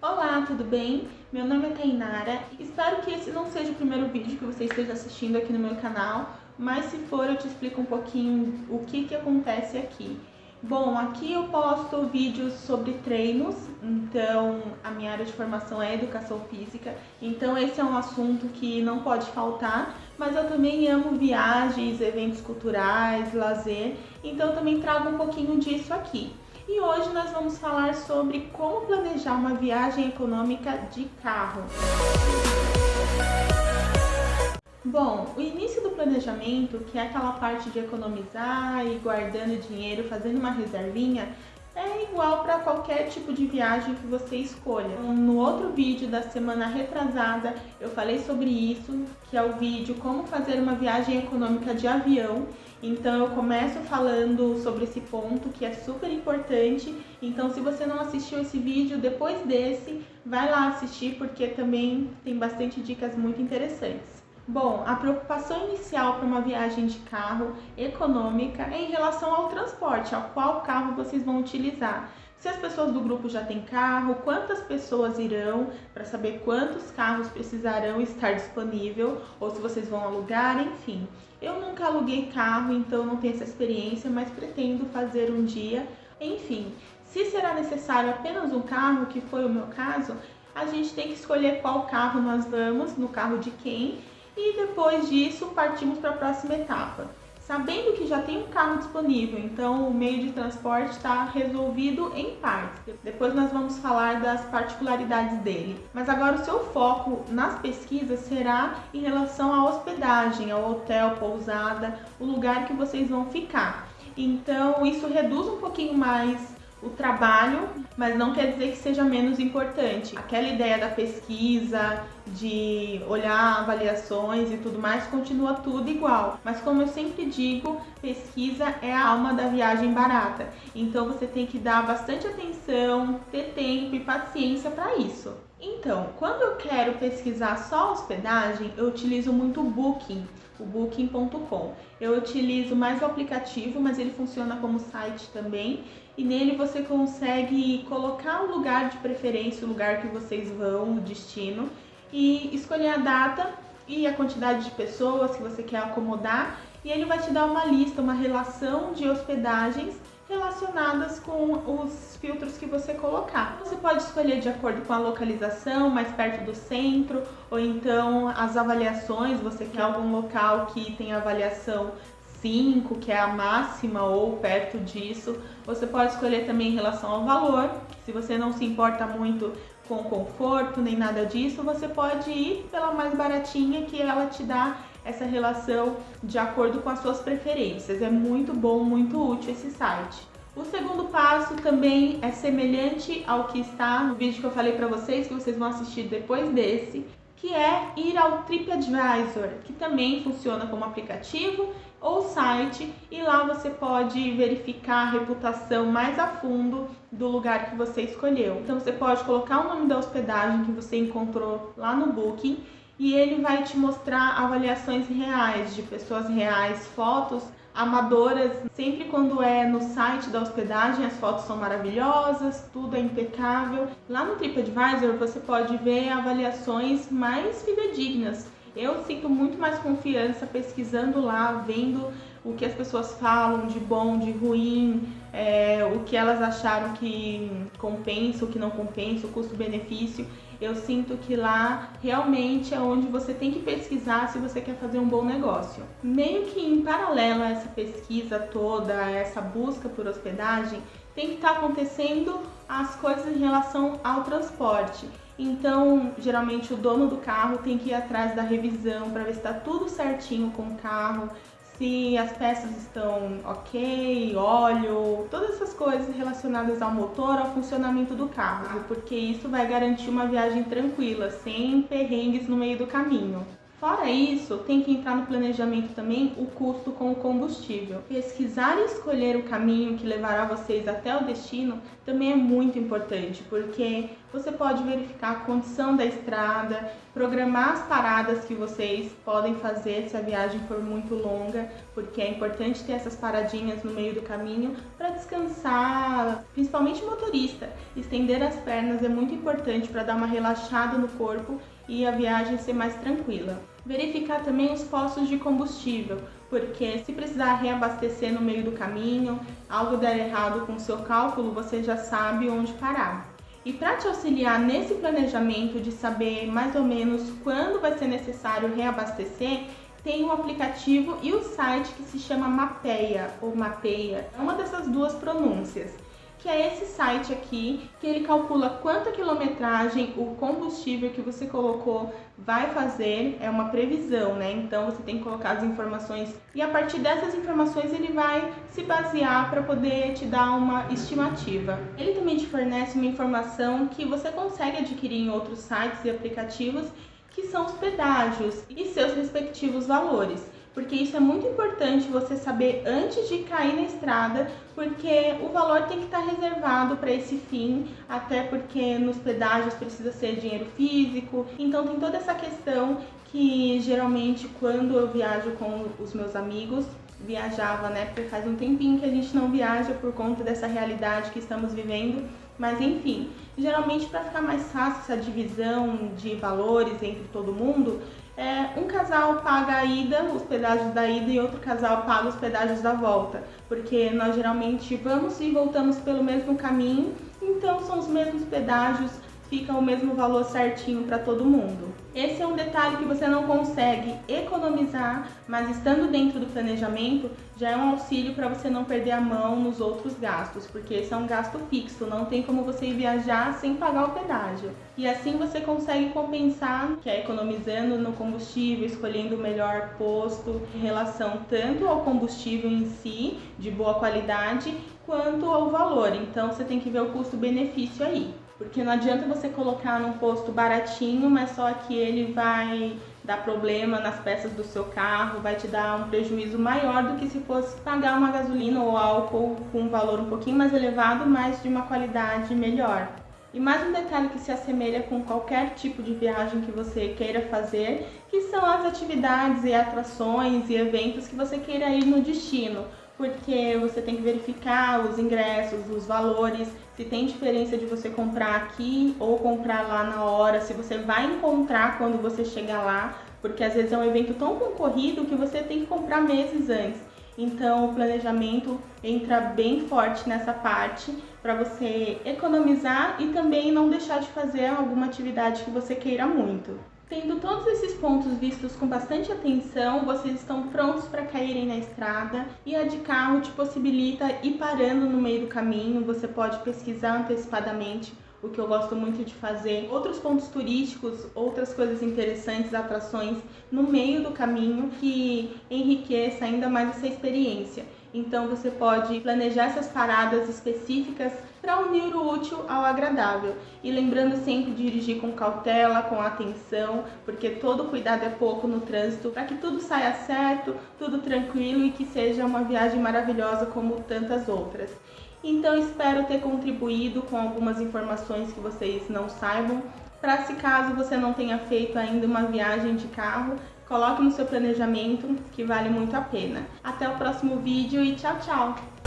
Olá, tudo bem? Meu nome é Tainara. Espero que esse não seja o primeiro vídeo que você esteja assistindo aqui no meu canal, mas se for eu te explico um pouquinho o que acontece aqui. Bom, aqui eu posto vídeos sobre treinos, então a minha área de formação é educação física, então esse é um assunto que não pode faltar, mas eu também amo viagens, eventos culturais, lazer, então eu também trago um pouquinho disso aqui. E hoje nós vamos falar sobre como planejar uma viagem econômica de carro. Bom, o início do planejamento, que é aquela parte de economizar e guardando dinheiro, fazendo uma reservinha, é igual para qualquer tipo de viagem que você escolha. No outro vídeo da semana retrasada, eu falei sobre isso, que é o vídeo como fazer uma viagem econômica de avião. Então eu começo falando sobre esse ponto que é super importante. Então se você não assistiu esse vídeo, depois desse, vai lá assistir porque também tem bastante dicas muito interessantes. Bom, a preocupação inicial para uma viagem de carro econômica é em relação ao transporte, ao qual carro vocês vão utilizar. Se as pessoas do grupo já têm carro, quantas pessoas irão, para saber quantos carros precisarão estar disponível, ou se vocês vão alugar, enfim. Eu nunca aluguei carro, então não tenho essa experiência, mas pretendo fazer um dia. Enfim, se será necessário apenas um carro, que foi o meu caso, a gente tem que escolher qual carro nós vamos, no carro de quem, e depois disso partimos para a próxima etapa. Sabendo que já tem um carro disponível, então o meio de transporte está resolvido em partes. Depois nós vamos falar das particularidades dele. Mas agora o seu foco nas pesquisas será em relação à hospedagem, ao hotel, pousada, o lugar que vocês vão ficar. Então isso reduz um pouquinho mais o trabalho, mas não quer dizer que seja menos importante. Aquela ideia da pesquisa, de olhar avaliações e tudo mais, continua tudo igual. Mas como eu sempre digo, pesquisa é a alma da viagem barata. Então você tem que dar bastante atenção, ter tempo e paciência para isso. Então, quando eu quero pesquisar só hospedagem, eu utilizo muito o Booking, o Booking.com. Eu utilizo mais o aplicativo, mas ele funciona como site também. E nele você consegue colocar o lugar de preferência, o lugar que vocês vão, o destino, e escolher a data e a quantidade de pessoas que você quer acomodar. E ele vai te dar uma lista, uma relação de hospedagens relacionadas com os filtros que você colocar. Você pode escolher de acordo com a localização, mais perto do centro, ou então as avaliações, você quer algum local que tem avaliação 5, que é a máxima, ou perto disso. Você pode escolher também em relação ao valor, se você não se importa muito com conforto, nem nada disso, você pode ir pela mais baratinha, que ela te dá essa relação de acordo com as suas preferências. É muito bom, muito útil esse site. O segundo passo também é semelhante ao que está no vídeo que eu falei para vocês, que vocês vão assistir depois desse, que é ir ao TripAdvisor, que também funciona como aplicativo ou site, e lá você pode verificar a reputação mais a fundo do lugar que você escolheu. Então você pode colocar o nome da hospedagem que você encontrou lá no Booking e ele vai te mostrar avaliações reais, de pessoas reais, fotos amadoras. Sempre quando é no site da hospedagem, as fotos são maravilhosas, tudo é impecável. Lá no TripAdvisor você pode ver avaliações mais fidedignas. Eu sinto muito mais confiança pesquisando lá, vendo o que as pessoas falam de bom, de ruim, o que elas acharam que compensa, o que não compensa, o custo-benefício. Eu sinto que lá realmente é onde você tem que pesquisar se você quer fazer um bom negócio. Meio que em paralelo a essa pesquisa toda, a essa busca por hospedagem, tem que estar acontecendo as coisas em relação ao transporte. Então, geralmente o dono do carro tem que ir atrás da revisão para ver se está tudo certinho com o carro, se as peças estão ok, óleo, todas essas coisas relacionadas ao motor, ao funcionamento do carro, porque isso vai garantir uma viagem tranquila, sem perrengues no meio do caminho. Fora isso, tem que entrar no planejamento também o custo com o combustível. Pesquisar e escolher o caminho que levará vocês até o destino também é muito importante, porque você pode verificar a condição da estrada, programar as paradas que vocês podem fazer se a viagem for muito longa, porque é importante ter essas paradinhas no meio do caminho para descansar, principalmente o motorista. Estender as pernas é muito importante para dar uma relaxada no corpo e a viagem ser mais tranquila. Verificar também os postos de combustível, porque se precisar reabastecer no meio do caminho, algo der errado com o seu cálculo, você já sabe onde parar. E para te auxiliar nesse planejamento de saber mais ou menos quando vai ser necessário reabastecer, tem um aplicativo e o site que se chama Mapeia ou Mapeia, é uma dessas duas pronúncias, que é esse site aqui, que ele calcula quanta quilometragem o combustível que você colocou vai fazer, é uma previsão, né? Então você tem que colocar as informações e a partir dessas informações ele vai se basear para poder te dar uma estimativa. Ele também te fornece uma informação que você consegue adquirir em outros sites e aplicativos, que são os pedágios e seus respectivos valores. Porque isso é muito importante você saber antes de cair na estrada, porque o valor tem que estar reservado para esse fim, até porque nos pedágios precisa ser dinheiro físico, então tem toda essa questão que geralmente quando eu viajo com os meus amigos, viajava, né, porque faz um tempinho que a gente não viaja por conta dessa realidade que estamos vivendo, mas enfim, geralmente para ficar mais fácil essa divisão de valores entre todo mundo, um casal paga a ida, os pedágios da ida, e outro casal paga os pedágios da volta, porque nós geralmente vamos e voltamos pelo mesmo caminho, então são os mesmos pedágios, fica o mesmo valor certinho para todo mundo. Esse é um detalhe que você não consegue economizar, mas estando dentro do planejamento já é um auxílio para você não perder a mão nos outros gastos, porque esse é um gasto fixo, não tem como você ir viajar sem pagar o pedágio. E assim você consegue compensar, que é economizando no combustível, escolhendo o melhor posto em relação tanto ao combustível em si, de boa qualidade, quanto ao valor. Então você tem que ver o custo-benefício aí. Porque não adianta você colocar num posto baratinho, mas só que ele vai dar problema nas peças do seu carro, vai te dar um prejuízo maior do que se fosse pagar uma gasolina ou álcool com um valor um pouquinho mais elevado, mas de uma qualidade melhor. E mais um detalhe que se assemelha com qualquer tipo de viagem que você queira fazer, que são as atividades e atrações e eventos que você queira ir no destino. Porque você tem que verificar os ingressos, os valores, se tem diferença de você comprar aqui ou comprar lá na hora, se você vai encontrar quando você chegar lá, porque às vezes é um evento tão concorrido que você tem que comprar meses antes. Então o planejamento entra bem forte nessa parte para você economizar e também não deixar de fazer alguma atividade que você queira muito. Tendo todos esses pontos vistos com bastante atenção, vocês estão prontos para caírem na estrada e a de carro te possibilita ir parando no meio do caminho, você pode pesquisar antecipadamente, o que eu gosto muito de fazer, outros pontos turísticos, outras coisas interessantes, atrações no meio do caminho que enriqueça ainda mais essa experiência. Então você pode planejar essas paradas específicas para unir o útil ao agradável. E lembrando sempre de dirigir com cautela, com atenção, porque todo cuidado é pouco no trânsito, para que tudo saia certo, tudo tranquilo e que seja uma viagem maravilhosa como tantas outras. Então espero ter contribuído com algumas informações que vocês não saibam, para se caso você não tenha feito ainda uma viagem de carro, coloque no seu planejamento que vale muito a pena. Até o próximo vídeo e tchau, tchau!